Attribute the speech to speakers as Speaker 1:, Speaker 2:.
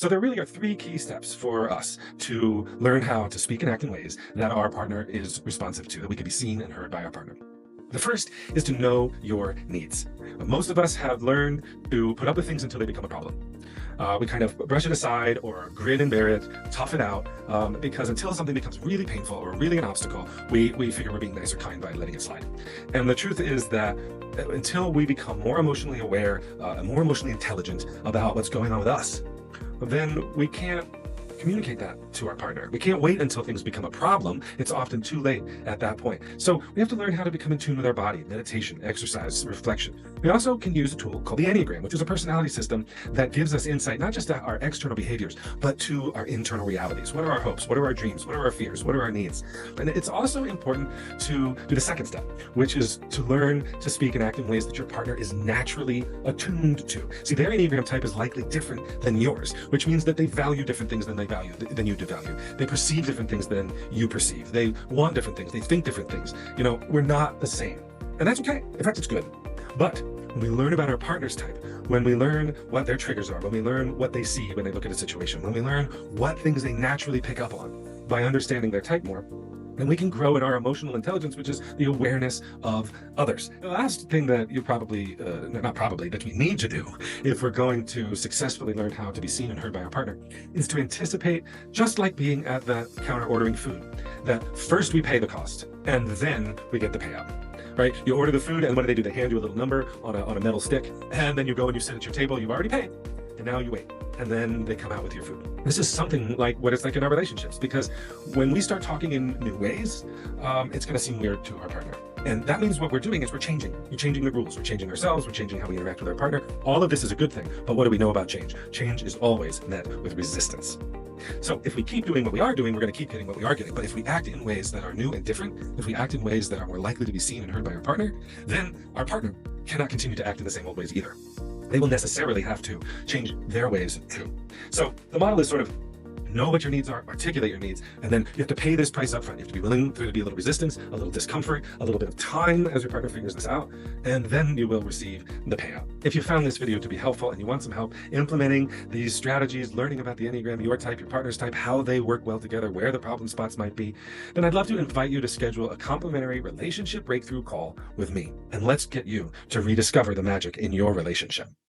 Speaker 1: So there really are three key steps for us to learn how to speak and act in ways that our partner is responsive to, that we can be seen and heard by our partner. The first is to know your needs. Most of us have learned to put up with things until they become a problem. We kind of brush it aside or grin and bear it, tough it out, because until something becomes really painful or really an obstacle, we figure we're being nice or kind by letting it slide. And the truth is that until we become more emotionally aware and more emotionally intelligent about what's going on with us, then we can't communicate that to our partner. We can't wait until things become a problem. It's often too late at that point. So we have to learn how to become in tune with our body, meditation, exercise, reflection. We also can use a tool called the Enneagram, which is a personality system that gives us insight, not just to our external behaviors, but to our internal realities. What are our hopes? What are our dreams? What are our fears? What are our needs? And it's also important to do the second step, which is to learn to speak and act in ways that your partner is naturally attuned to. See, their Enneagram type is likely different than yours, which means that they value different things than you do value. They perceive different things than you perceive. They want different things. They think different things. You know, we're not the same. And that's okay. In fact, it's good. But when we learn about our partner's type, when we learn what their triggers are, when we learn what they see when they look at a situation, when we learn what things they naturally pick up on by understanding their type more, then we can grow in our emotional intelligence, which is the awareness of others. The last thing that you that we need to do if we're going to successfully learn how to be seen and heard by our partner is to anticipate, just like being at the counter ordering food, that first we pay the cost and then we get the payout. Right? You order the food and what do? They hand you a little number on a metal stick, and then you go and you sit at your table, you've already paid, and now you wait. And then they come out with your food. This is something like what it's like in our relationships, because when we start talking in new ways, it's going to seem weird to our partner. And that means what we're doing is we're changing. We're changing the rules. We're changing ourselves. We're changing how we interact with our partner. All of this is a good thing. But what do we know about change? Change is always met with resistance. So if we keep doing what we are doing, we're going to keep getting what we are getting. But if we act in ways that are new and different, if we act in ways that are more likely to be seen and heard by our partner, then our partner cannot continue to act in the same old ways either. They will necessarily have to change their ways too. So the model is sort of know what your needs are, articulate your needs, and then you have to pay this price up front. You have to be willing to be a little resistance, a little discomfort, a little bit of time as your partner figures this out, and then you will receive the payout. If you found this video to be helpful and you want some help implementing these strategies, learning about the Enneagram, your type, your partner's type, how they work well together, where the problem spots might be, then I'd love to invite you to schedule a complimentary relationship breakthrough call with me, and let's get you to rediscover the magic in your relationship.